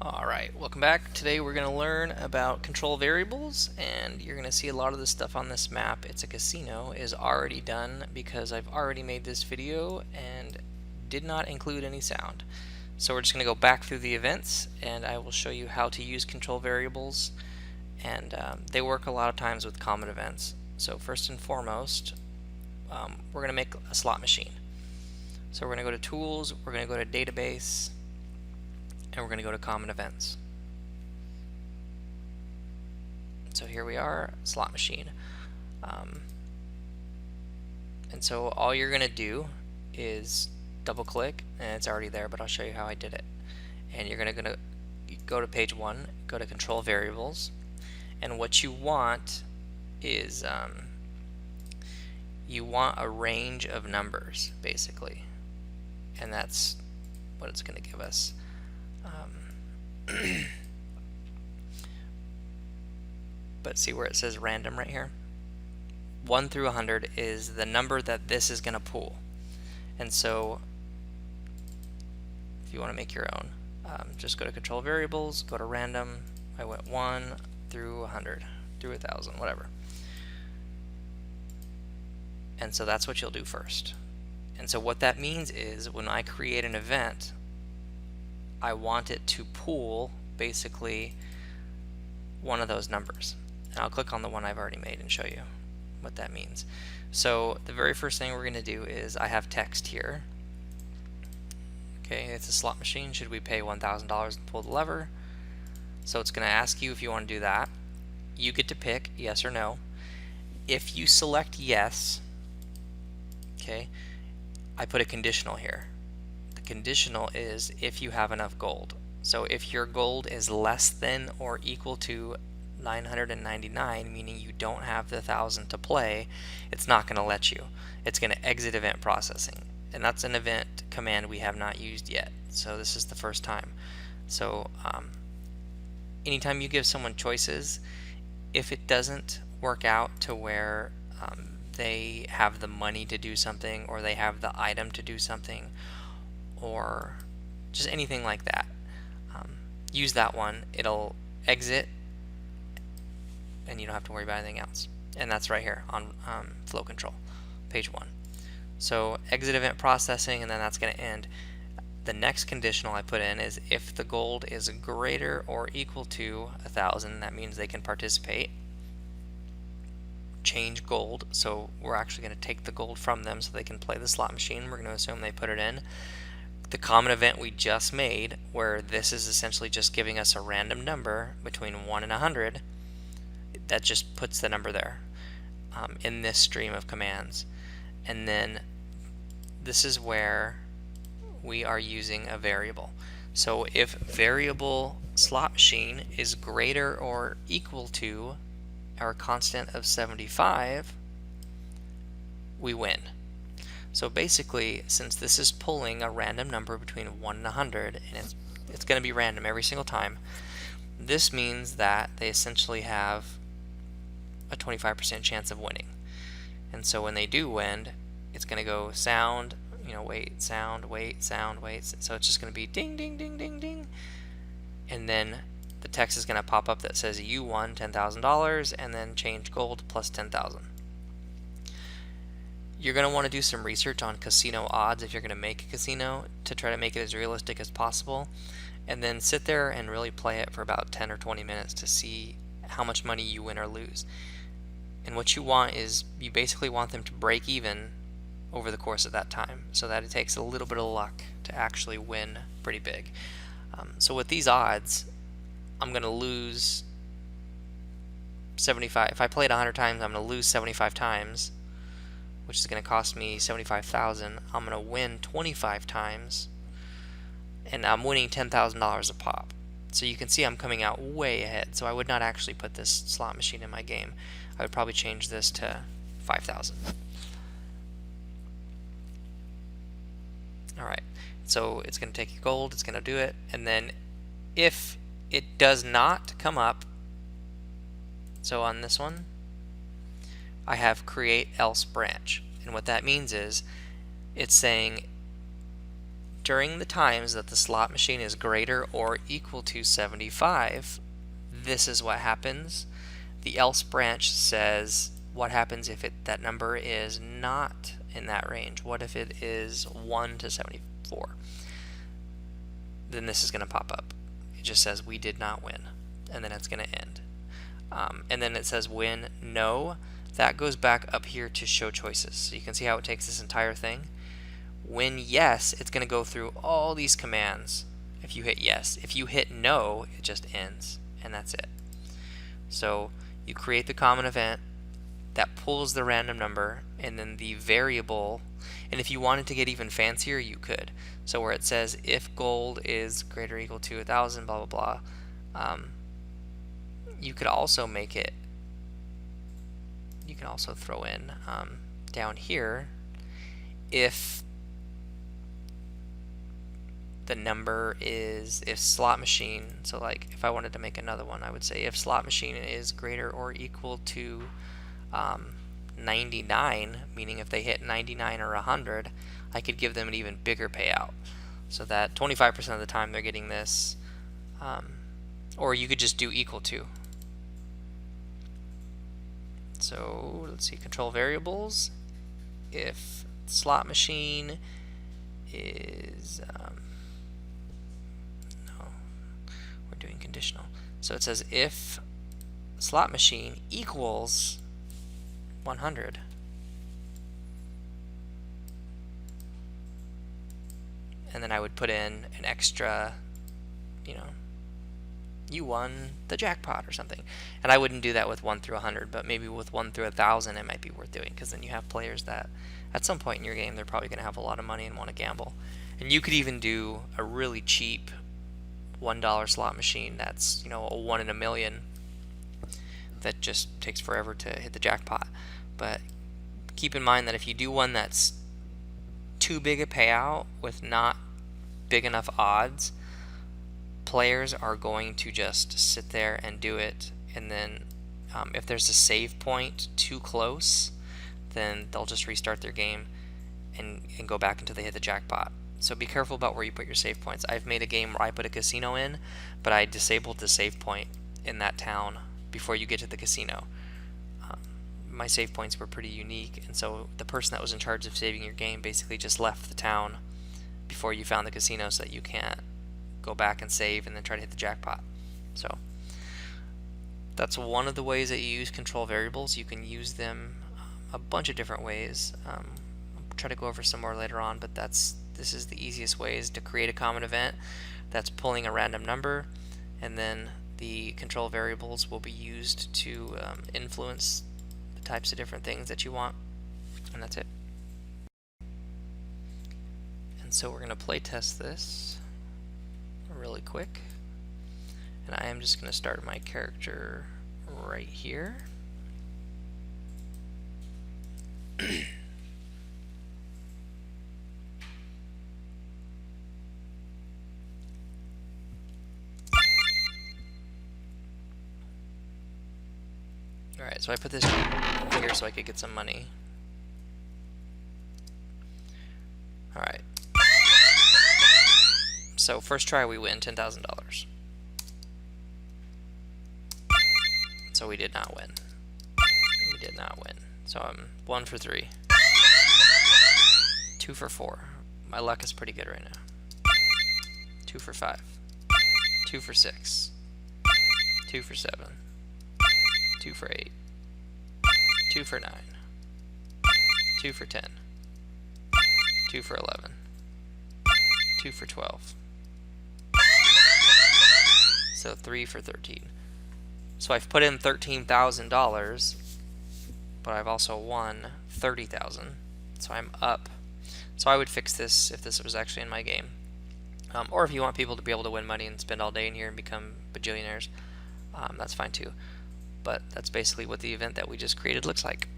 Alright, welcome back. Today we're going to learn about control variables, and you're going to see a lot of the stuff on this map. It's a casino is already done because I've already made this video and did not include any sound. So we're just going to go back through the events and I will show you how to use control variables, and they work a lot of times with common events. So first and foremost, we're going to make a slot machine. So we're going to go to Tools, we're going to go to Database, and we're going to go to Common Events. So here we are, slot machine. And so all you're going to do is double click, and it's already there, but I'll show you how I did it. And you're going to go to page 1, go to control variables, and what you want is you want a range of numbers basically, and that's what it's going to give us. But see where it says random right here? 1 through 100 is the number that this is going to pull. And so if you want to make your own, just go to control variables, go to random. I went 1 through 100, through 1,000, whatever. And so that's what you'll do first. And so what that means is when I create an event, I want it to pull basically one of those numbers. And I'll click on the one I've already made and show you what that means. So the very first thing we're going to do is I have text here. Okay, it's a slot machine. Should we pay $1,000 and pull the lever? So it's going to ask you if you want to do that. You get to pick yes or no. If you select yes, okay, I put a conditional here. The conditional is if you have enough gold. So if your gold is less than or equal to 999, meaning you don't have the 1,000 to play, it's not going to let you. It's going to exit event processing, and that's an event command we have not used yet, so this is the first time. So anytime you give someone choices, if it doesn't work out to where they have the money to do something, or they have the item to do something, or just anything like that, use that one. It'll exit and you don't have to worry about anything else. And that's right here on flow control, page 1. So exit event processing, and then that's going to end. The next conditional I put in is if the gold is greater or equal to 1,000, that means they can participate. Change gold, so we're actually going to take the gold from them so they can play the slot machine. We're going to assume they put it in. The common event we just made, where this is essentially just giving us a random number between 1 and 100, that just puts the number there in this stream of commands. And then this is where we are using a variable. So if variable slot machine is greater or equal to our constant of 75, we win. So basically, since this is pulling a random number between 1 and 100, and it's going to be random every single time, this means that they essentially have a 25% chance of winning. And so when they do win, it's going to go sound, wait, sound, wait, sound, wait. So it's just going to be ding, ding, ding, ding, ding. And then the text is going to pop up that says you won $10,000, and then change gold plus 10,000. You're going to want to do some research on casino odds if you're going to make a casino to try to make it as realistic as possible, and then sit there and really play it for about 10 or 20 minutes to see how much money you win or lose. And what you want is you basically want them to break even over the course of that time, so that it takes a little bit of luck to actually win pretty big. So with these odds, I'm going to lose 75. If I play it 100 times, I'm going to lose 75 times, which is going to cost me 75,000. I'm going to win 25 times, and I'm winning $10,000 a pop. So you can see I'm coming out way ahead. So I would not actually put this slot machine in my game. I would probably change this to 5,000. Alright, so it's going to take your gold, it's going to do it, and then if it does not come up, so on this one, I have create else branch. And what that means is it's saying during the times that the slot machine is greater or equal to 75, this is what happens. The else branch says what happens if that number is not in that range. What if it is 1 to 74? Then this is going to pop up. It just says we did not win, and then it's going to end. And then it says win, no. That goes back up here to show choices. So you can see how it takes this entire thing. When yes, it's going to go through all these commands if you hit yes. If you hit no, it just ends, and that's it. So you create the common event that pulls the random number, and then the variable, and if you wanted to get even fancier, you could. So where it says if gold is greater or equal to 1,000, blah, blah, blah, you could also make it, you can also throw in down here, if the number is, if slot machine, so like if I wanted to make another one, I would say if slot machine is greater or equal to 99, meaning if they hit 99 or 100, I could give them an even bigger payout, so that 25% of the time they're getting this, or you could just do equal to. So let's see, control variables. If slot machine is, no, we're doing conditional. So it says if slot machine equals 100, and then I would put in an extra, you know, you won the jackpot or something. And I wouldn't do that with 1 through 100, but maybe with 1 through 1,000 it might be worth doing, because then you have players that at some point in your game they're probably going to have a lot of money and want to gamble. And you could even do a really cheap $1 slot machine that's, you know, a 1 in a million that just takes forever to hit the jackpot. But keep in mind that if you do one that's too big a payout with not big enough odds, players are going to just sit there and do it, and then if there's a save point too close, then they'll just restart their game and go back until they hit the jackpot. So be careful about where you put your save points. I've made a game where I put a casino in, but I disabled the save point in that town before you get to the casino. My save points were pretty unique, and so the person that was in charge of saving your game basically just left the town before you found the casino, so that you can't go back and save and then try to hit the jackpot. So that's one of the ways that you use control variables. You can use them a bunch of different ways. I'll try to go over some more later on, but this is the easiest way, is to create a common event that's pulling a random number, and then the control variables will be used to influence the types of different things that you want, and that's it. And so we're going to play test this really quick, and I am just going to start my character right here. Alright, so I put this here so I could get some money. Alright. So first try we win $10,000. So we did not win. We did not win. So I'm 1 for 3. 2 for 4. My luck is pretty good right now. 2 for 5. 2 for 6. 2 for 7. 2 for 8. 2 for 9. 2 for 10. 2 for 11. 2 for 12. So 3 for 13. So I've put in $13,000, but I've also won $30,000. So I'm up. So I would fix this if this was actually in my game. Or if you want people to be able to win money and spend all day in here and become bajillionaires, that's fine too. But that's basically what the event that we just created looks like.